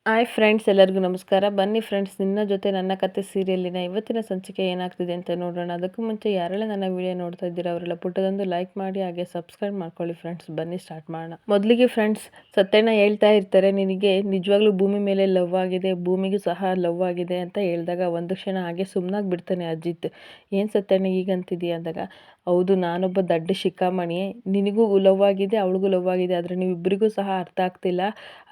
Hi friends, ಎಲ್ಲರಿಗೂ ನಮಸ್ಕಾರ. ಬನ್ನಿ ಫ್ರೆಂಡ್ಸ್, ನಿನ್ನ ಜೊತೆ ನನ್ನ ಕತೆ ಸೀರಿಯಲಿನ ಇವತ್ತಿನ ಸಂಚಿಕೆ ಏನಾಗ್ತಿದೆ ಅಂತ ನೋಡೋಣ. ಅದಕ್ಕೂ ಮುಂಚೆ ಯಾರೆಲ್ಲ ನನ್ನ ವಿಡಿಯೋ ನೋಡ್ತಾ ಇದ್ದೀರಾ ಅವರೆಲ್ಲ ಪುಟ್ಟದೊಂದು ಲೈಕ್ ಮಾಡಿ, ಹಾಗೆ ಸಬ್ಸ್ಕ್ರೈಬ್ ಮಾಡ್ಕೊಳ್ಳಿ ಫ್ರೆಂಡ್ಸ್. ಬನ್ನಿ ಸ್ಟಾರ್ಟ್ ಮಾಡೋಣ. ಮೊದಲಿಗೆ ಫ್ರೆಂಡ್ಸ್, ಸತ್ಯಣ್ಣ ಹೇಳ್ತಾ ಇರ್ತಾರೆ, ನಿನಗೆ ನಿಜವಾಗ್ಲೂ ಭೂಮಿ ಮೇಲೆ ಲವ್ ಆಗಿದೆ, ಭೂಮಿಗೂ ಸಹ ಲವ್ ಆಗಿದೆ ಅಂತ ಹೇಳಿದಾಗ ಒಂದು ಕ್ಷಣ ಹಾಗೆ ಸುಮ್ಮನಾಗಿ ಬಿಡ್ತಾನೆ ಅಜಿತ್. ಏನು ಸತ್ಯಣ್ಣ ಹೀಗಂತಿದೀಯ ಅಂದಾಗ, ಹೌದು, ನಾನೊಬ್ಬ ದಡ್ಡ ಶಿಖಾಮಣಿ, ನಿನಗೂ ಲವ್ ಆಗಿದೆ, ಅವಳಿಗೂ ಲವ್ ಆಗಿದೆ, ಆದರೆ ನೀವಿಬ್ಬರಿಗೂ ಸಹ ಅರ್ಥ ಆಗ್ತಿಲ್ಲ,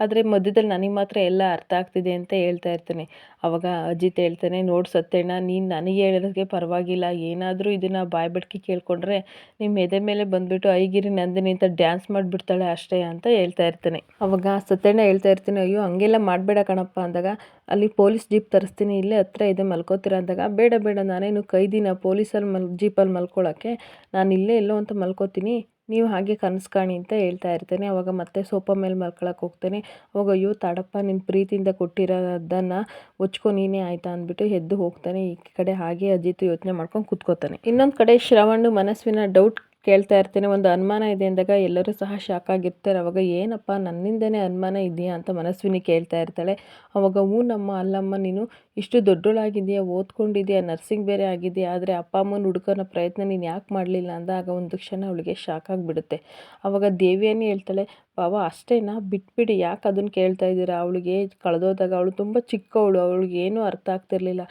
ಆದರೆ ಮಧ್ಯದಲ್ಲಿ ನನಗೆ ಮಾತ್ರ ಎಲ್ಲ ಅರ್ಥ ಆಗ್ತಿದೆ ಅಂತ ಹೇಳ್ತಾ ಇರ್ತಾನೆ. ಅವಾಗ ಅಜಿತ್ ಹೇಳ್ತಾನೆ, ನೋಡು ಸತ್ಯಣ್ಣ, ನೀನು ನನಗೆ ಹೇಳೋದಕ್ಕೆ ಪರವಾಗಿಲ್ಲ, ಏನಾದರೂ ಇದನ್ನು ಬಾಯ್ಬಿಡ್ಕಿ ಕೇಳ್ಕೊಂಡ್ರೆ ನಿಮ್ಮ ಎದೆ ಮೇಲೆ ಬಂದುಬಿಟ್ಟು ಐಗಿರಿ ನಂದಿನಿ ಅಂತ ಡ್ಯಾನ್ಸ್ ಮಾಡಿಬಿಡ್ತಾಳೆ ಅಷ್ಟೇ ಅಂತ ಹೇಳ್ತಾ ಇರ್ತಾನೆ. ಅವಾಗ ಸತ್ಯಣ್ಣ ಹೇಳ್ತಾ ಇರ್ತೀನಿ, ಅಯ್ಯೋ ಹಂಗೆಲ್ಲ ಮಾಡಬೇಡ ಕಣಪ್ಪ ಅಂದಾಗ, ಅಲ್ಲಿ ಪೊಲೀಸ್ ಜೀಪ್ ತರಿಸ್ತೀನಿ, ಇಲ್ಲೇ ಹತ್ರ ಇದೆ ಮಲ್ಕೋತೀರ ಅಂದಾಗ, ಬೇಡ ಬೇಡ, ನಾನೇನು ಕೈದಿನ ಪೊಲೀಸಲ್ಲಿ ಜೀಪಲ್ಲಿ ಮಲ್ಕೊಳ್ಳೋಕ್ಕೆ, ನಾನು ಇಲ್ಲೇ ಎಲ್ಲೋ ಅಂತ ಮಲ್ಕೋತೀನಿ, ನೀವು ಹಾಗೆ ಕನಸು ಕಾಣಿ ಅಂತ ಹೇಳ್ತಾ ಇರ್ತೇನೆ. ಅವಾಗ ಮತ್ತೆ ಸೋಫಾ ಮೇಲೆ ಮಲ್ಕೊಳಕ್ಕೆ ಹೋಗ್ತೇನೆ. ಅವಾಗ ಅಯ್ಯೋ ತಾಡಪ್ಪ, ನಿನ್ನ ಪ್ರೀತಿಯಿಂದ ಕೊಟ್ಟಿರೋದನ್ನು ಒಚ್ಕೊ ನೀನೇ ಆಯಿತಾ ಅಂದ್ಬಿಟ್ಟು ಎದ್ದು ಹೋಗ್ತಾನೆ. ಈ ಕಡೆ ಹಾಗೆ ಅಜಿತ್ ಯೋಚನೆ ಮಾಡ್ಕೊಂಡು ಕೂತ್ಕೋತಾನೆ. ಇನ್ನೊಂದು ಕಡೆ ಶ್ರವಣ್ ಮನಸ್ವಿನ ಡೌಟ್ ಕೇಳ್ತಾ ಇರ್ತೇನೆ. ಒಂದು ಅನುಮಾನ ಇದೆ ಅಂದಾಗ ಎಲ್ಲರೂ ಸಹ ಶಾಕ್ ಆಗಿರ್ತಾರೆ. ಅವಾಗ ಏನಪ್ಪ, ನನ್ನಿಂದನೇ ಅನುಮಾನ ಇದೆಯಾ ಅಂತ ಮನಸ್ವಿನಿ ಕೇಳ್ತಾ ಇರ್ತಾಳೆ. ಅವಾಗ ನಮ್ಮ ಅಲ್ಲಮ್ಮ, ನೀನು ಇಷ್ಟು ದೊಡ್ಡೋಳಾಗಿದೆಯಾ, ಓದ್ಕೊಂಡಿದೆಯಾ, ನರ್ಸಿಂಗ್ ಬೇರೆ ಆಗಿದೆಯಾ, ಆದರೆ ಅಪ್ಪ ಅಮ್ಮನ ಹುಡ್ಕೋನ ಪ್ರಯತ್ನ ನೀನು ಯಾಕೆ ಮಾಡಲಿಲ್ಲ ಅಂದಾಗ ಒಂದು ಕ್ಷಣ ಅವಳಿಗೆ ಶಾಕ್ ಆಗಿಬಿಡುತ್ತೆ. ಅವಾಗ ದೇವಿಯನ್ನೇ ಹೇಳ್ತಾಳೆ, ಬಾವಾ ಅಷ್ಟೇನಾ, ಬಿಟ್ಬಿಡಿ, ಯಾಕೆ ಅದನ್ನು ಕೇಳ್ತಾ ಇದ್ದೀರಾ, ಅವಳಿಗೆ ಕಳೆದೋದಾಗ ಅವಳು ತುಂಬ ಚಿಕ್ಕವಳು, ಅವಳಿಗೆ ಏನೂ ಅರ್ಥ ಆಗ್ತಿರ್ಲಿಲ್ಲ,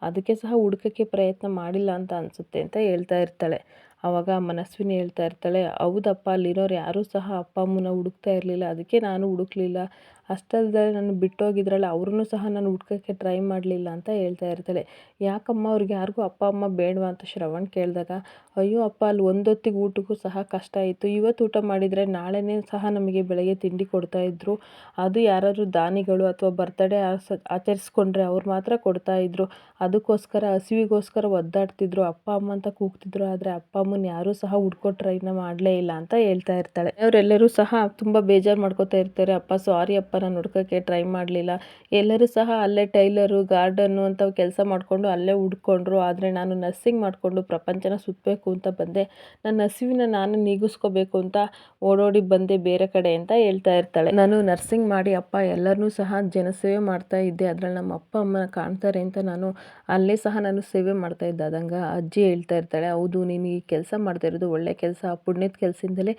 ಅದಕ್ಕೆ ಸಹ ಹುಡ್ಕೋಕ್ಕೆ ಪ್ರಯತ್ನ ಮಾಡಿಲ್ಲ ಅಂತ ಅನಿಸುತ್ತೆ ಅಂತ ಹೇಳ್ತಾ ಇರ್ತಾಳೆ. ಆವಾಗ ಮನಸ್ವಿನಿ ಹೇಳ್ತಾ ಇರ್ತಾಳೆ, ಹೌದಪ್ಪ, ಅಲ್ಲಿರೋರು ಯಾರೂ ಸಹ ಅಪ್ಪ ಅಮ್ಮನ ಹುಡುಕ್ತಾ ಇರಲಿಲ್ಲ, ಅದಕ್ಕೆ ನಾನು ಹುಡುಕ್ಲಿಲ್ಲ, ಅಷ್ಟಲ್ಲದೆ ನಾನು ಬಿಟ್ಟೋಗಿದ್ರಲ್ಲ ಅವ್ರನ್ನೂ ಸಹ ನಾನು ಹುಡ್ಕೋಕ್ಕೆ ಟ್ರೈ ಮಾಡಲಿಲ್ಲ ಅಂತ ಹೇಳ್ತಾ ಇರ್ತಾಳೆ. ಯಾಕಮ್ಮ, ಅವ್ರಿಗೆ ಯಾರಿಗೂ ಅಪ್ಪ ಅಮ್ಮ ಬೇಡವಾ ಅಂತ ಶ್ರವಣ್ ಕೇಳಿದಾಗ, ಅಯ್ಯೋ ಅಪ್ಪ, ಅಲ್ಲಿ ಒಂದೊತ್ತಿಗೆ ಊಟಕ್ಕೂ ಸಹ ಕಷ್ಟ ಇತ್ತು, ಇವತ್ತು ಊಟ ಮಾಡಿದರೆ ನಾಳೆನೇ ಸಹ ನಮಗೆ ಬೆಳಗ್ಗೆ ತಿಂಡಿ ಕೊಡ್ತಾಯಿದ್ರು, ಅದು ಯಾರಾದರೂ ದಾನಿಗಳು ಅಥವಾ ಬರ್ತ್ಡೇ ಆಚರಿಸ್ಕೊಂಡ್ರೆ ಅವ್ರು ಮಾತ್ರ ಕೊಡ್ತಾಯಿದ್ರು, ಅದಕ್ಕೋಸ್ಕರ ಹಸಿವಿಗೋಸ್ಕರ ಒದ್ದಾಡ್ತಿದ್ರು, ಅಪ್ಪ ಅಮ್ಮ ಅಂತ ಕೂಗ್ತಿದ್ರು, ಆದರೆ ಅಪ್ಪ ಅಮ್ಮನ ಯಾರೂ ಸಹ ಹುಡ್ಕೋ ಟ್ರೈನ ಮಾಡಲೇ ಇಲ್ಲ ಅಂತ ಹೇಳ್ತಾ ಇರ್ತಾಳೆ. ಅವರೆಲ್ಲರೂ ಸಹ ತುಂಬ ಬೇಜಾರು ಮಾಡ್ಕೋತಾ ಇರ್ತಾರೆ. ಅಪ್ಪ ಸಾರಿ ಅಪ್ಪ, ನಾನು ಹುಡ್ಕೋಕ್ಕೆ ಟ್ರೈ ಮಾಡಲಿಲ್ಲ, ಎಲ್ಲರೂ ಸಹ ಅಲ್ಲೇ ಟೈಲರು ಗಾರ್ಡನ್ನು ಅಂತ ಕೆಲಸ ಮಾಡಿಕೊಂಡು ಅಲ್ಲೇ ಹುಡ್ಕೊಂಡ್ರು, ಆದರೆ ನಾನು ನರ್ಸಿಂಗ್ ಮಾಡಿಕೊಂಡು ಪ್ರಪಂಚನ ಸುತ್ತಬೇಕು ಅಂತ ಬಂದೆ, ನನ್ನ ಹಸಿವಿನ ನಾನು ನೀಗಿಸ್ಕೋಬೇಕು ಅಂತ ಓಡೋಡಿ ಬಂದೆ ಬೇರೆ ಕಡೆ ಅಂತ ಹೇಳ್ತಾ ಇರ್ತಾಳೆ. ನಾನು ನರ್ಸಿಂಗ್ ಮಾಡಿ ಅಪ್ಪ ಎಲ್ಲರನ್ನೂ ಸಹ ಜನಸೇವೆ ಮಾಡ್ತಾ ಇದ್ದೆ, ಅದರಲ್ಲಿ ನಮ್ಮ ಅಪ್ಪ ಅಮ್ಮನ ಕಾಣ್ತಾರೆ ಅಂತ ನಾನು ಅಲ್ಲೇ ಸಹ ನಾನು ಸೇವೆ ಮಾಡ್ತಾ ಇದ್ದೆ. ಅದಂಗೆ ಅಜ್ಜಿ ಹೇಳ್ತಾ ಇರ್ತಾಳೆ, ಹೌದು, ನೀನು ಈ ಕೆಲಸ ಮಾಡ್ತಾ ಇರೋದು ಒಳ್ಳೆ ಕೆಲಸ, ಪುಣ್ಯದ ಕೆಲಸದಿಂದಲೇ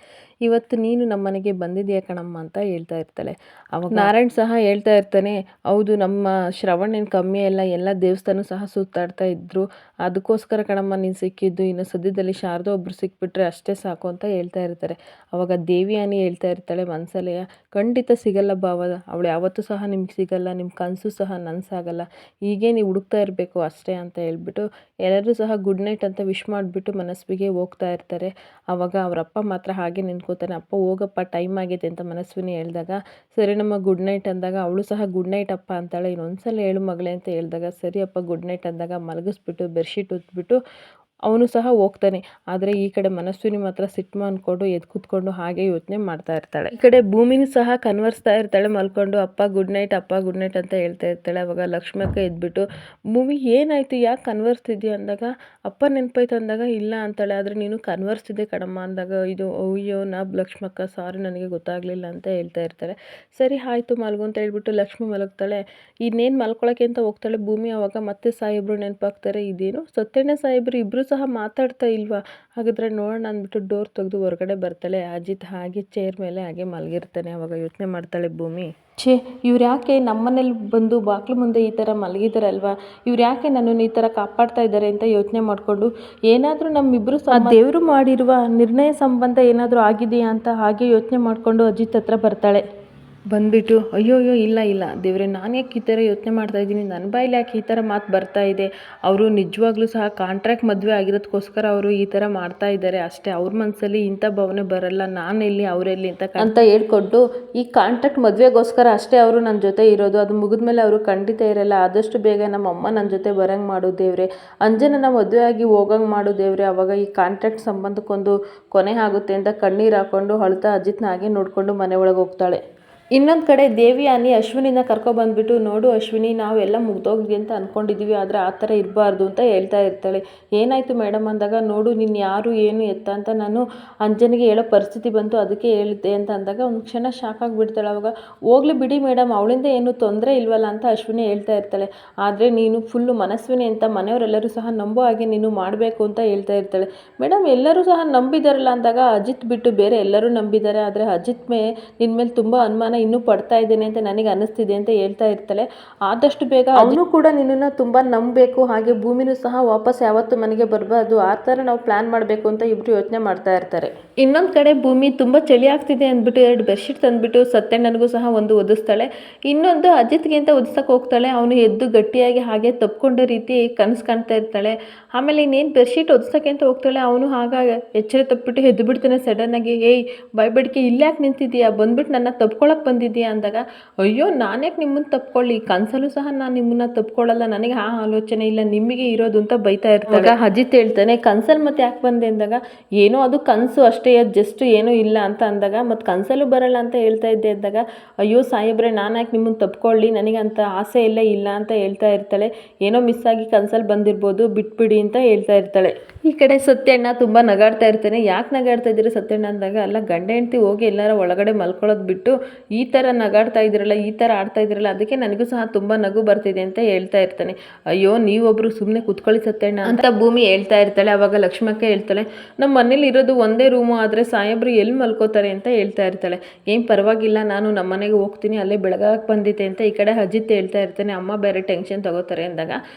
ಇವತ್ತು ನೀನು ನಮ್ಮ ಮನೆಗೆ ಬಂದಿದೆಯಾ ಕಣಮ್ಮ ಅಂತ ಹೇಳ್ತಾ ಇರ್ತಾಳೆ. ಅವಾಗ ನಾರಾಯಣ್ ಸಹ ಹೇಳ್ತಾ ಇರ್ತಾನೆ, ಹೌದು, ನಮ್ಮ ಶ್ರವಣ್ ಏನು ಕಮ್ಮಿ ಅಲ್ಲ, ಎಲ್ಲ ದೇವಸ್ಥಾನ ಸಹ ಸುತ್ತಾಡ್ತಾ ಇದ್ರು, ಅದಕ್ಕೋಸ್ಕರ ಕಣಮ್ಮ ನೀನು ಸಿಕ್ಕಿದ್ದು, ಇನ್ನು ಸದ್ಯದಲ್ಲಿ ಶಾರದಾ ಒಬ್ಬರು ಸಿಕ್ಬಿಟ್ರೆ ಅಷ್ಟೇ ಸಾಕು ಅಂತ ಹೇಳ್ತಾ ಇರ್ತಾರೆ. ಅವಾಗ ದೇವಿಯಾನಿ ಹೇಳ್ತಾ ಇರ್ತಾಳೆ ಮನಸಲ್ಲೇ, ಖಂಡಿತ ಸಿಗಲ್ಲ ಭಾವ, ಅವಳು ಯಾವತ್ತೂ ಸಹ ನಿಮ್ಗೆ ಸಿಗಲ್ಲ, ನಿಮ್ಮ ಕನಸು ಸಹ ನನಸಾಗಲ್ಲ, ಹೀಗೆ ನೀವು ಹುಡುಕ್ತಾ ಇರಬೇಕು ಅಷ್ಟೇ ಅಂತ ಹೇಳ್ಬಿಟ್ಟು ಎಲ್ಲರೂ ಸಹ ಗುಡ್ ನೈಟ್ ಅಂತ ವಿಶ್ ಮಾಡಿಬಿಟ್ಟು ಮನಸ್ವಿಗೆ ಹೋಗ್ತಾ ಇರ್ತಾರೆ. ಆವಾಗ ಅವರಪ್ಪ ಮಾತ್ರ ಹಾಗೆ ನಿಂತ್ಕೋತಾನೆ. ಅಪ್ಪ ಹೋಗಪ್ಪ, ಟೈಮ್ ಆಗಿದೆ ಅಂತ ಮನಸ್ವಿನಿ ಹೇಳಿದಾಗ, ಸರಿ ನಮ್ಮ ಗುಡ್ ನೈಟ್ ಅಂದಾಗ ಅವಳು ಸಹ ಗುಡ್ ನೈಟ್ ಅಪ್ಪ ಅಂತಾಳೆ. ಇನ್ನೊಂದ್ಸಲ ಹೇಳು ಮಗಳೇ ಅಂತ ಹೇಳಿದಾಗ, ಸರಿ ಅಪ್ಪ ಗುಡ್ ನೈಟ್ ಅಂದಾಗ ಮಲಗಿಸ್ಬಿಟ್ಟು ಬೆಡ್ಶೀಟ್ ಉತ್ಬಿಟ್ಟು ಅವನು ಸಹ ಹೋಗ್ತಾನೆ. ಆದರೆ ಈ ಕಡೆ ಮನಸ್ವಿನಿ ಮಾತ್ರ ಸಿಟ್ಟು ಅಂದ್ಕೊಂಡು ಎದ್ದು ಕೂತ್ಕೊಂಡು ಹಾಗೆ ಯೋಚನೆ ಮಾಡ್ತಾ ಇರ್ತಾಳೆ. ಈ ಕಡೆ ಭೂಮಿನೂ ಸಹ ಕನ್ವರ್ಸ್ತಾ ಇರ್ತಾಳೆ ಮಲ್ಕೊಂಡು, ಅಪ್ಪ ಗುಡ್ ನೈಟ್, ಅಪ್ಪ ಗುಡ್ ನೈಟ್ ಅಂತ ಹೇಳ್ತಾ ಇರ್ತಾಳೆ. ಅವಾಗ ಲಕ್ಷ್ಮಕ್ಕ ಎದ್ಬಿಟ್ಟು, ಭೂಮಿ ಏನಾಯಿತು, ಯಾಕೆ ಕನ್ವರ್ಸ್ತಿದ್ಯಾ ಅಂದಾಗ, ಅಪ್ಪ ನೆನಪಾಯ್ತು ಅಂದಾಗ, ಇಲ್ಲ ಅಂತಾಳೆ. ಆದರೆ ನೀನು ಕನ್ವರ್ಸ್ತಿದ್ದೆ ಕಣಮ್ಮ ಅಂದಾಗ, ಇದು ಅಯ್ಯೋ ಲಕ್ಷ್ಮಕ್ಕ ಸಾರಿ, ನನಗೆ ಗೊತ್ತಾಗಲಿಲ್ಲ ಅಂತ ಹೇಳ್ತಾ ಇರ್ತಾರೆ. ಸರಿ ಆಯಿತು ಮಲ್ಗು ಅಂತ ಹೇಳ್ಬಿಟ್ಟು ಲಕ್ಷ್ಮಿ ಮಲಗ್ತಾಳೆ. ಇನ್ನೇನು ಮಲ್ಕೊಳಕ್ಕೆ ಅಂತ ಹೋಗ್ತಾಳೆ ಭೂಮಿ. ಆವಾಗ ಮತ್ತೆ ಸಾಹೇಬ್ರು ನೆನಪಾಗ್ತಾರೆ. ಇದೇನು ಸತ್ಯಣ್ಣ ಸಾಹೇಬ್ರು ಇಬ್ಬರು ಸಹ ಮಾತಾಡ್ತಾ ಇಲ್ವಾ, ಹಾಗಾದರೆ ನೋಡೋಣ ಅಂದ್ಬಿಟ್ಟು ಡೋರ್ ತೆಗೆದು ಹೊರಗಡೆ ಬರ್ತಾಳೆ. ಅಜಿತ್ ಹಾಗೆ ಚೇರ್ ಮೇಲೆ ಹಾಗೆ ಮಲಗಿರ್ತಾನೆ. ಅವಾಗ ಯೋಚನೆ ಮಾಡ್ತಾಳೆ ಭೂಮಿ, ಛೇ, ಇವ್ರು ಯಾಕೆ ನಮ್ಮನೇಲಿ ಬಂದು ಬಾಕ್ಲು ಮುಂದೆ ಈ ಥರ ಮಲಗಿದಾರಲ್ವಾ, ಇವ್ರು ಯಾಕೆ ನನ್ನನ್ನು ಈ ಥರ ಕಾಪಾಡ್ತಾ ಇದ್ದಾರೆ ಅಂತ ಯೋಚನೆ ಮಾಡಿಕೊಂಡು, ಏನಾದರೂ ನಮ್ಮಿಬ್ಬರು ಸಹ ದೇವರು ಮಾಡಿರುವ ನಿರ್ಣಯ ಸಂಬಂಧ ಏನಾದರೂ ಆಗಿದೆಯಾ ಅಂತ ಹಾಗೆ ಯೋಚನೆ ಮಾಡಿಕೊಂಡು ಅಜಿತ್ ಹತ್ರ ಬರ್ತಾಳೆ. ಬಂದುಬಿಟ್ಟು, ಅಯ್ಯೋ ಇಲ್ಲ ಇಲ್ಲ ದೇವ್ರೆ, ನಾನು ಯಾಕೆ ಈ ಥರ ಯೋಚನೆ ಮಾಡ್ತಾ ಇದ್ದೀನಿ, ನನ್ನ ಬಾಯಲ್ಲಿ ಯಾಕೆ ಈ ಥರ ಮಾತು ಬರ್ತಾ ಇದೆ, ಅವರು ನಿಜವಾಗ್ಲೂ ಸಹ ಕಾಂಟ್ರಾಕ್ಟ್ ಮದುವೆ ಆಗಿರೋದಕ್ಕೋಸ್ಕರ ಅವರು ಈ ಥರ ಮಾಡ್ತಾ ಇದ್ದಾರೆ ಅಷ್ಟೇ, ಅವ್ರ ಮನಸ್ಸಲ್ಲಿ ಇಂಥ ಭಾವನೆ ಬರಲ್ಲ, ನಾನೆಲ್ಲಿ ಅವರೆಲ್ಲಿ ಅಂತ ಹೇಳ್ಕೊಂಡು, ಈ ಕಾಂಟ್ರಾಕ್ಟ್ ಮದುವೆಗೋಸ್ಕರ ಅಷ್ಟೇ ಅವರು ನನ್ನ ಜೊತೆ ಇರೋದು, ಅದು ಮುಗಿದ್ಮೇಲೆ ಅವರು ಖಂಡಿತ ಇರಲ್ಲ, ಆದಷ್ಟು ಬೇಗ ನಮ್ಮ ಅಮ್ಮ ನನ್ನ ಜೊತೆ ಬರೋಂಗೆ ಮಾಡು ದೇವ್ರೆ, ಅಂಜನನ ಮದುವೆ ಆಗಿ ಹೋಗಂಗೆ ಮಾಡು ದೇವ್ರೆ, ಅವಾಗ ಈ ಕಾಂಟ್ರಾಕ್ಟ್ ಸಂಬಂಧಕ್ಕೊಂದು ಕೊನೆ ಆಗುತ್ತೆ ಅಂತ ಕಣ್ಣೀರು ಹಾಕ್ಕೊಂಡು ಅಳ್ತಾ ಅಜಿತ್ನ ಹಾಗೆ ನೋಡಿಕೊಂಡು ಮನೆ ಒಳಗೆ ಹೋಗ್ತಾಳೆ. ಇನ್ನೊಂದು ಕಡೆ ದೇವಿ ಆನಿ ಅಶ್ವಿನಿನ ಕರ್ಕೊಬಂದ್ಬಿಟ್ಟು, ನೋಡು ಅಶ್ವಿನಿ, ನಾವೆಲ್ಲ ಮುಗ್ದೋಗಿದ್ವಿ ಅಂತ ಅಂದ್ಕೊಂಡಿದ್ದೀವಿ, ಆದರೆ ಆ ಥರ ಇರಬಾರ್ದು ಅಂತ ಹೇಳ್ತಾ ಇರ್ತಾಳೆ. ಏನಾಯಿತು ಮೇಡಮ್ ಅಂದಾಗ, ನೋಡು ನೀನು ಯಾರು ಏನು ಎತ್ತ ಅಂತ ನಾನು ಅಂಜನಿಗೆ ಹೇಳೋ ಪರಿಸ್ಥಿತಿ ಬಂತು, ಅದಕ್ಕೆ ಹೇಳಿದ್ದೆ ಅಂತ ಅಂದಾಗ ಒಂದು ಕ್ಷಣ ಶಾಕ್ ಆಗಿಬಿಡ್ತಾಳೆ. ಅವಾಗ ಹೋಗ್ಲಿ ಬಿಡಿ ಮೇಡಮ್, ಅವಳಿಂದ ಏನು ತೊಂದರೆ ಇಲ್ವಲ್ಲ ಅಂತ ಅಶ್ವಿನಿ ಹೇಳ್ತಾ ಇರ್ತಾಳೆ. ಆದರೆ ನೀನು ಫುಲ್ಲು ಮನಸ್ವಿನಿ ಅಂತ ಮನೆಯವರೆಲ್ಲರೂ ಸಹ ನಂಬೋ ಹಾಗೆ ನೀನು ಮಾಡಬೇಕು ಅಂತ ಹೇಳ್ತಾ ಇರ್ತಾಳೆ. ಮೇಡಮ್ ಎಲ್ಲರೂ ಸಹ ನಂಬಿದಾರಲ್ಲ ಅಂದಾಗ, ಅಜಿತ್ ಬಿಟ್ಟು ಬೇರೆ ಎಲ್ಲರೂ ನಂಬಿದ್ದಾರೆ, ಆದರೆ ಅಜಿತ್ ನಿನ್ನ ಮೇಲೆ ತುಂಬ ಅನುಮಾನ ಇನ್ನೂ ಪಡ್ತಾ ಇದ್ದೇನೆ ಅಂತ ನನಗೆ ಅನ್ನಿಸ್ತಿದೆ ಅಂತ ಹೇಳ್ತಾ ಇರ್ತಾಳೆ. ಆದಷ್ಟು ಬೇಗ ಅವನು ಕೂಡ ನಿನ್ನನ್ನು ತುಂಬ ನಂಬಬೇಕು, ಹಾಗೆ ಭೂಮಿನೂ ಸಹ ವಾಪಸ್ ಯಾವತ್ತೂ ಮನೆಗೆ ಬರಬಾರ್ದು, ಆ ಥರ ನಾವು ಪ್ಲ್ಯಾನ್ ಮಾಡಬೇಕು ಅಂತ ಇಬ್ಬರು ಯೋಚನೆ ಮಾಡ್ತಾ ಇರ್ತಾರೆ. ಇನ್ನೊಂದು ಕಡೆ ಭೂಮಿ ತುಂಬ ಚಳಿ ಆಗ್ತಿದೆ ಅಂದ್ಬಿಟ್ಟು 2 ಬೆಡ್ಶೀಟ್ ತಂದುಬಿಟ್ಟು ಸತ್ಯಣ್ಣನಿಗೂ ಸಹ ಒಂದು ಒದಿಸ್ತಾಳೆ. ಇನ್ನೊಂದು ಅಜಿತ್ಗೆ ಅಂತ ಒದಿಸಕ್ಕೆ ಹೋಗ್ತಾಳೆ. ಅವನು ಎದ್ದು ಗಟ್ಟಿಯಾಗಿ ಹಾಗೆ ತಪ್ಕೊಂಡ ರೀತಿ ಕನಸು ಕಾಣ್ತಾ ಇರ್ತಾಳೆ. ಆಮೇಲೆ ಇನ್ನೇನು ಬೆಡ್ಶೀಟ್ ಒದಿಸೋಕ್ಕೆ ಅಂತ ಹೋಗ್ತಾಳೆ. ಅವನು ಆಗ ಎಚ್ಚರ ತಪ್ಪಿಬಿಟ್ಟು ಎದ್ದು ಬಿಡ್ತಾನೆ ಸಡನ್ನಾಗಿ. ಏಯ್ ಬಾಯ್ಬಡಿಕೆ, ಇಲ್ಲ್ಯಾಕೆ ನಿಂತಿದ್ದೀಯಾ, ಬಂದ್ಬಿಟ್ಟು ನನ್ನ ತಪ್ಕೊಳಕ್ಕೆ ಬಂದಿದ್ದೀಯಾ ಅಂದಾಗ, ಅಯ್ಯೋ ನಾನ್ಯಾಕೆ ನಿಮ್ಮನ್ನು ತಪ್ಕೊಳ್ಳಿ, ಕನಸಲ್ಲೂ ಸಹ ನಾನು ನಿಮ್ಮನ್ನು ತಪ್ಕೊಳ್ಳಲ್ಲ, ನನಗೆ ಆ ಆಲೋಚನೆ ಇಲ್ಲ, ನಿಮಗೆ ಇರೋದು ಅಂತ ಬೈತಾ ಇರ್ತಾಗ ಅಜಿತ್ ಹೇಳ್ತಾನೆ, ಕನ್ಸಲ್ಲಿ ಮತ್ತೆ ಯಾಕೆ ಬಂದೆ ಅಂದಾಗ, ಏನೋ ಅದು ಕನಸು ಅಷ್ಟೇ, ಜಸ್ಟ್ ಏನೂ ಇಲ್ಲ ಅಂತ ಅಂದಾಗ, ಮತ್ತು ಕನಸಲ್ಲೂ ಬರಲ್ಲ ಅಂತ ಹೇಳ್ತಾ ಇದ್ದೆ ಅಂದಾಗ, ಅಯ್ಯೋ ಸಾಹೇಬ್ರೆ, ನಾನು ಯಾಕೆ ನಿಮ್ಮನ್ನು ತಪ್ಕೊಳ್ಳಿ, ನನಗೆ ಅಂತ ಆಸೆ ಎಲ್ಲ ಇಲ್ಲ ಅಂತ ಹೇಳ್ತಾ ಇರ್ತಾಳೆ. ಏನೋ ಮಿಸ್ ಆಗಿ ಕನಸಲ್ಲಿ ಬಂದಿರ್ಬೋದು, ಬಿಟ್ಬಿಡಿ ಅಂತ ಹೇಳ್ತಾ ಇರ್ತಾಳೆ. ಈ ಕಡೆ ಸತ್ಯಣ್ಣ ತುಂಬ ನಗಾಡ್ತಾ ಇರ್ತಾನೆ. ಯಾಕೆ ನಗಾಡ್ತಾ ಇದ್ದೀರಿ ಸತ್ಯಣ್ಣ ಅಂದಾಗ, ಅಲ್ಲ ಗಂಡ ಹೆಂಡತಿ ಹೋಗಿ ಎಲ್ಲಾರ ಒಳಗಡೆ ಮಲ್ಕೊಳ್ಳೋದು ಬಿಟ್ಟು ಈ ಥರ ನಗಾಡ್ತಾ ಇದ್ದೀರಲ್ಲ, ಈ ಥರ ಆಡ್ತಾ ಇದ್ದೀರಲ್ಲ, ಅದಕ್ಕೆ ನನಗೂ ಸಹ ತುಂಬ ನಗು ಬರ್ತಿದೆ ಅಂತ ಹೇಳ್ತಾ ಇರ್ತಾನೆ. ಅಯ್ಯೋ ನೀವೊಬ್ರು ಸುಮ್ಮನೆ ಕೂತ್ಕೊಳ್ಳಿ ಸತ್ಯಣ್ಣ ಅಂತ ಭೂಮಿ ಹೇಳ್ತಾ ಇರ್ತಾಳೆ. ಅವಾಗ ಲಕ್ಷ್ಮಕ್ಕ ಹೇಳ್ತಾಳೆ, ನಮ್ಮ ಮನೇಲಿ ಇರೋದು ಒಂದೇ ರೂಮು, ಆದರೆ ಸಾಹೇಬ್ರು ಎಲ್ಲಿ ಮಲ್ಕೋತಾರೆ ಅಂತ ಹೇಳ್ತಾ ಇರ್ತಾಳೆ. ಏನು ಪರವಾಗಿಲ್ಲ, ನಾನು ನಮ್ಮ ಮನೆಗೆ ಹೋಗ್ತೀನಿ, ಅಲ್ಲೇ ಬೆಳಗಾಗಕ್ಕೆ ಬಂದಿದ್ದೆ ಅಂತ ಈ ಕಡೆ ಅಜಿತ್ ಹೇಳ್ತಾ ಇರ್ತಾನೆ. ಅಮ್ಮ ಬೇರೆ ಟೆನ್ಷನ್ ತಗೋತಾರೆ ಅಂದಾಗ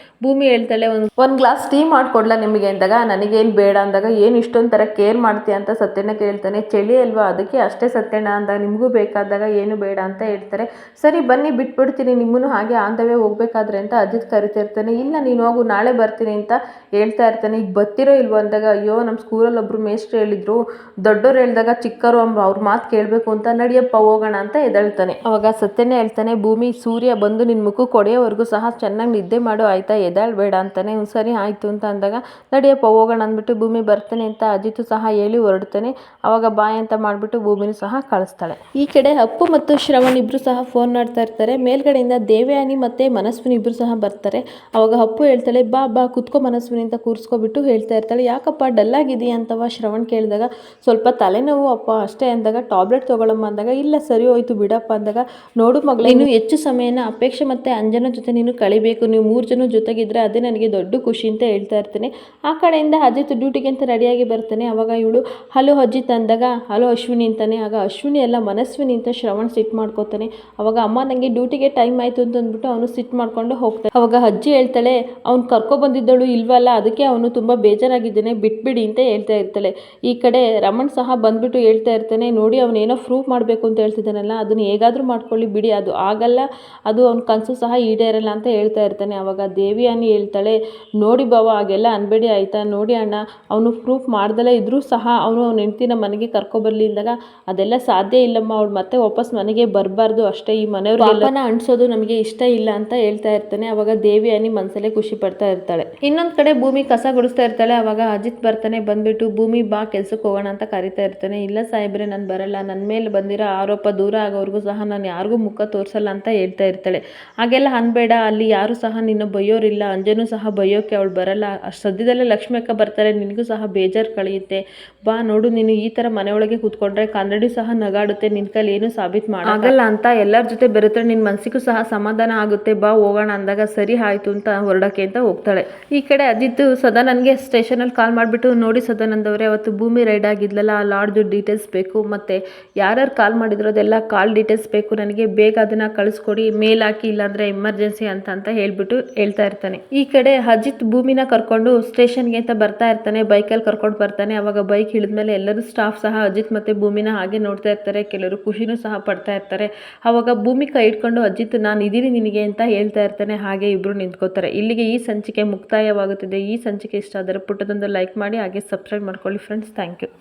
ಭೂಮಿ ಹೇಳ್ತಾಳೆ, ಒಂದು ಗ್ಲಾಸ್ ಟೀ ಮಾಡಿಕೊಡ್ಲಾ ನಿಮಗೆ ಅಂದಾಗ, ನನಗೇನು ಬೇಡ ಅಂದಾಗ, ಏನು ಇಷ್ಟೊಂದು ಥರ ಕೇರ್ ಮಾಡ್ತೀಯ ಅಂತ ಸತ್ಯಣ್ಣ ಕೇಳ್ತಾನೆ. ಚಳಿ ಅಲ್ವಾ ಅದಕ್ಕೆ ಅಷ್ಟೇ ಸತ್ಯಣ್ಣ ಅಂದಾಗ, ನಿಮಗೂ ಬೇಕಾದಾಗ ಏನು ಬೇಡ ಅಂತ ಹೇಳ್ತಾರೆ. ಸರಿ ಬನ್ನಿ ಬಿಟ್ಬಿಡ್ತೀನಿ ನಿಮ್ಮನ್ನು ಹಾಗೆ ಆಂದವೇ ಹೋಗ್ಬೇಕಾದ್ರೆ ಅಂತ ಅಜಿತ್ ಕರಿತಿರ್ತಾನೆ. ಇಲ್ಲ ನೀನು ಹೋಗು, ನಾಳೆ ಬರ್ತೀನಿ ಅಂತ ಹೇಳ್ತಾ ಇರ್ತಾನೆ. ಈಗ ಬರ್ತಿರೋ ಇಲ್ವೋ ಅಂದಾಗ, ಅಯ್ಯೋ ನಮ್ಮ ಸ್ಕೂಲಲ್ಲಿ ಒಬ್ಬರು ಮೇಸ್ಟ್ರು ಹೇಳಿದ್ರು, ದೊಡ್ಡೋರು ಹೇಳಿದಾಗ ಚಿಕ್ಕರು ಅವ್ರ ಮಾತು ಕೇಳಬೇಕು ಅಂತ, ನಡಿಯಪ್ಪ ಹೋಗೋಣ ಅಂತ ಎದ್ದೇಳ್ತಾನೆ. ಅವಾಗ ಸತ್ಯನೇ ಹೇಳ್ತಾನೆ, ಭೂಮಿ ಸೂರ್ಯ ಬಂದು ನಿನ್ನ ಮುಖಕ್ಕೆ ಹೊಡೆಯೋವರೆಗೂ ಸಹ ಚೆನ್ನಾಗಿ ನಿದ್ದೆ ಮಾಡು ಆಯಿತಾ, ಎದ್ದೇಳಬೇಡ ಅಂತಾನೆ. ಸರಿ ಆಯಿತು ಅಂತ ಅಂದಾಗ, ನಡಿಯಪ್ಪ ಹೋಗೋಣ ಅಂದ್ಬಿಟ್ಟು ಭೂಮಿ ಬರ್ತಾನೆ ಅಂತ ಅಜಿತ್ ಸಹ ಹೇಳಿ ಹೊರಡ್ತಾನೆ. ಅವಾಗ ಬಾಯ್ ಅಂತ ಮಾಡಿಬಿಟ್ಟು ಭೂಮಿನೂ ಸಹ ಕಳಿಸ್ತಾಳೆ. ಈ ಕಡೆ ಅಪ್ಪು ಮತ್ತು ಶ್ರವಣ್ ಇಬ್ಬರು ಸಹ ಫೋನ್ ಮಾಡ್ತಾ ಇರ್ತಾರೆ. ಮೇಲ್ಗಡೆಯಿಂದ ದೇವಯಾನಿ ಮತ್ತು ಮನಸ್ವಿನಿ ಇಬ್ಬರು ಸಹ ಬರ್ತಾರೆ. ಅವಾಗ ಅಪ್ಪು ಹೇಳ್ತಾಳೆ, ಬಾ ಬಾ ಕುತ್ಕೋ ಮನಸ್ವಿನಿ ಅಂತ ಕೂರಿಸ್ಕೊಬಿಟ್ಟು ಹೇಳ್ತಾ ಇರ್ತಾಳೆ. ಯಾಕಪ್ಪ ಡಲ್ಲಾಗಿದೆಯಾ ಅಂತವ ಶ್ರವಣ್ ಕೇಳಿದಾಗ, ಸ್ವಲ್ಪ ತಲೆನೋವು ಅಪ್ಪ ಅಷ್ಟೇ ಅಂದಾಗ, ಟ್ಯಾಬ್ಲೆಟ್ ತೊಗೊಳಮ್ಮ ಅಂದಾಗ, ಇಲ್ಲ ಸರಿ ಹೋಯ್ತು ಬಿಡಪ್ಪ ಅಂದಾಗ, ನೋಡು ಮಗಳೇ, ನೀನು ಹೆಚ್ಚು ಸಮಯನ ಅಪೇಕ್ಷೆ ಮತ್ತು ಅಂಜನ ಜೊತೆ ನೀನು ಕಳಿಬೇಕು, ನೀವು 3 ಜನ ಜೊತೆಗಿದ್ರೆ ಅದೇ ನನಗೆ ದೊಡ್ಡ ಖುಷಿ ಅಂತ ಹೇಳ್ತಾ ಇರ್ತೀನಿ. ಆ ಕಡೆಯಿಂದ ಅಜಿತ್ ಡ್ಯೂಟಿಗೆ ಅಂತ ರೆಡಿಯಾಗಿ ಬರ್ತಾನೆ. ಅವಾಗ ಇವಳು ಹಲೋ ಅಜಿತ್ ಅಂದಾಗ, ಹಲೋ ಅಶ್ವಿನಿ ಅಂತಾನೆ. ಆಗ ಅಶ್ವಿನಿ ಎಲ್ಲ ಮನಸ್ವಿನಿ ಅಂತ ಶ್ರವಣ್ ಸಿಟ್ಟು ಮಾಡ್ಕೋತಾನೆ. ಅವಾಗ ಅಮ್ಮ ನನಗೆ ಡ್ಯೂಟಿಗೆ ಟೈಮ್ ಆಯಿತು ಅಂತ ಅಂದ್ಬಿಟ್ಟು ಅವನು ಸಿಟ್ಟು ಮಾಡ್ಕೊಂಡು ಹೋಗ್ತಾನೆ. ಅವಾಗ ಅಜ್ಜಿ ಹೇಳ್ತಾಳೆ, ಅವ್ನು ಕರ್ಕೊಬಂದಿದ್ದಳು ಇಲ್ವಲ್ಲ, ಅದಕ್ಕೆ ಅವನು ತುಂಬ ಬೇಜಾರಾಗಿದ್ದಾನೆ, ಬಿಟ್ಬಿಡಿ ಅಂತ ಹೇಳ್ತಾ ಇರ್ತಾಳೆ. ಈ ಕಡೆ ರಮಣ್ ಸಹ ಬಂದ್ಬಿಟ್ಟು ಹೇಳ್ತಾ ಇರ್ತಾನೆ, ನೋಡಿ ಅವನೇನೋ ಪ್ರೂಫ್ ಮಾಡಬೇಕು ಅಂತ ಹೇಳ್ತಿದ್ದಾನಲ್ಲ, ಅದನ್ನು ಹೇಗಾದರೂ ಮಾಡ್ಕೊಳ್ಳಿ ಬಿಡಿ, ಅದು ಆಗಲ್ಲ, ಅದು ಅವ್ನ ಕನಸು ಸಹ ಈಡೇರಲ್ಲ ಅಂತ ಹೇಳ್ತಾ ಇರ್ತಾನೆ. ಅವಾಗ ದೇವಿಯಾನಿ ಹೇಳ್ತಾಳೆ, ನೋಡಿ ಬಾವ ಹಾಗೆಲ್ಲ ಅನ್ಬೇಡಿ ಆಯಿತಾ, ನೋಡಿ ಅಣ್ಣ, ಅವನು ಪ್ರೂಫ್ ಮಾಡ್ದಲೇ ಇದ್ರೂ ಸಹ ಅವನು ಅವ್ನ ಹೆಂಡ್ತಿನ ಮನೆಗೆ ಕರ್ಕೊಬರ್ಲಿ ಅಂದಾಗ, ಅದೆಲ್ಲ ಸಾಧ್ಯ ಇಲ್ಲಮ್ಮ, ಅವಳು ಮತ್ತೆ ವಾಪಸ್ ಮನೆಗೆ ಬರಬಾರ್ದು ಅಷ್ಟೇ, ಈ ಮನೆಯವ್ರಿಗೆಲ್ಲನ ಅಂಟಿಸೋದು ನಮಗೆ ಇಷ್ಟ ಇಲ್ಲ ಅಂತ ಹೇಳ್ತಾ ಇರ್ತಾನೆ. ಅವಾಗ ದೇವಿಯಾನಿ ಮನಸಲ್ಲೇ ಖುಷಿ ಪಡ್ತಾ ಇರ್ತಾಳೆ. ಇನ್ನೊಂದು ಕಡೆ ಭೂಮಿ ಕಸ ಗುಡಿಸ್ತಾ ಇರ್ತಾಳೆ. ಅವಾಗ ಅಜಿತ್ ಬರ್ತಾನೆ. ಬಂದ್ಬಿಟ್ಟು ಭೂಮಿ ಬಾ ಕೆಲ್ಸಕ್ಕೆ ಹೋಗೋಣ ಅಂತ ಕರಿತಾ ಇರ್ತಾನೆ. ಇಲ್ಲ ಸಾಹೇಬ್ರೆ ನಾನು ಬರಲ್ಲ, ನನ್ನ ಮೇಲೆ ಬಂದಿರೋ ಆರೋಪ ದೂರ ಆಗೋವರೆಗೂ ಸಹ ನಾನು ಯಾರಿಗೂ ಮುಖ ತೋರಿಸಲ್ಲ ಅಂತ ಹೇಳ್ತಾ ಇರ್ತಾಳೆ. ಹಾಗೆಲ್ಲ ಅನ್ಬೇಡ, ಅಲ್ಲಿ ಯಾರು ಸಹ ನಿನ್ನ ಬೈಯೋರಿಲ್ಲ, ಅಂಜನೂ ಸಹ ಬೈಯೋಕೆ ಅವಳು ಬರಲ್ಲ, ಅಷ್ಟು ಸದ್ಯದಲ್ಲೇ ಲಕ್ಷ್ಮಿ ಅಕ್ಕ ಬರ್ತಾರೆ, ನಿನಗೂ ಸಹ ಬೇಜಾರು ಕಳೆಯುತ್ತೆ, ಬಾ ನೋಡು ನೀನು ಈ ಥರ ಮನೆಯೊಳಗೆ ಕೂತ್ಕೊಂಡ್ರೆ ಕನ್ನಡಿ ಸಹ ನಗಾಡುತ್ತೆ, ನಿನ್ನ ಕೈಲಿ ಏನು ಸಾಬೀತು ಮಾಡಲ್ಲ ಅಂತ, ಎಲ್ಲರ ಜೊತೆ ಬೆರೆತರೆ ನಿನ್ನ ಮನಸ್ಸಿಗೂ ಸಹ ಸಮಾಧಾನ ಆಗುತ್ತೆ, ಬಾ ಹೋಗೋಣ ಅಂದಾಗ, ಸರಿ ಆಯಿತು ಅಂತ ಹೊರಡೋಕ್ಕೆ ಅಂತ ಹೋಗ್ತಾಳೆ. ಈ ಕಡೆ ಅಜಿತ್ ಸದಾನಂದ್ಗೆ ಸ್ಟೇಷನಲ್ಲಿ ಕಾಲ್ ಮಾಡಿಬಿಟ್ಟು, ನೋಡಿ ಸದಾನಂದ್ ಅವರೇ, ಅವತ್ತು ಭೂಮಿ ರೈಡ್ ಆಗಿದ್ಲಲ್ಲ, ಆ ಲಾಡ್ಜು ಡೀಟೇಲ್ಸ್ ಬೇಕು, ಮತ್ತು ಯಾರ್ಯಾರು ಕಾಲ್ ಮಾಡಿದ್ರು ಅದೆಲ್ಲ ಕಾಲ್ ಡೀಟೇಲ್ಸ್ ಬೇಕು ನನಗೆ, ಬೇಗ ಅದನ್ನು ಕಳಿಸ್ಕೊಡಿ, ಮೇಲ್ ಹಾಕಿ, ಇಲ್ಲಾಂದರೆ ಎಮರ್ಜೆನ್ಸಿ ಅಂತ ಹೇಳ್ಬಿಟ್ಟು ಹೇಳ್ತಾ ಇರ್ತಾನೆ. ಈ ಕಡೆ ಅಜಿತ್ ಭೂಮಿನ ಕರ್ಕೊಂಡು ಸ್ಟೇಷನ್ಗೆ ಅಂತ ಬರ್ತಾ ಇರ್ತಾನೆ. ಬೈಕಲ್ಲಿ ಕರ್ಕೊಂಡು ಬರ್ತಾನೆ. ಅವಾಗ ಬೈಕ್ ಇಳಿದ್ಮೇಲೆ ಎಲ್ಲರೂ ಸ್ಟಾಫ್ ಸಹ ಅಜಿತ್ ಮತ್ತು ಭೂಮಿನ ಹಾಗೆ ನೋಡ್ತಾ ಇರ್ತಾರೆ. ಕೆಲವರು ಖುಷಿನೂ ಸಹ ಪಡ್ತಾ ಇರ್ತಾರೆ. ಅವಾಗ ಭೂಮಿ ಕೈ ಇಟ್ಕೊಂಡು ಅಜಿತ್ ನಾನು ಇದೀನಿ ನಿನಗೆ ಅಂತ ಹೇಳ್ತಾ ಇರ್ತಾನೆ. ಹಾಗೆ ಇಬ್ಬರು ನಿಂತ್ಕೋತಾರೆ. ಇಲ್ಲಿಗೆ ಈ ಸಂಚಿಕೆ ಮುಕ್ತಾಯವಾಗುತ್ತಿದೆ. ಈ ಸಂಚಿಕೆ ಇಷ್ಟ ಆದರೆ ಪುಟ್ಟದೊಂದು ಲೈಕ್ ಮಾಡಿ, ಹಾಗೆ ಸಬ್ಸ್ಕ್ರೈಬ್ ಮಾಡ್ಕೊಳ್ಳಿ ಫ್ರೆಂಡ್ಸ್. Thank you.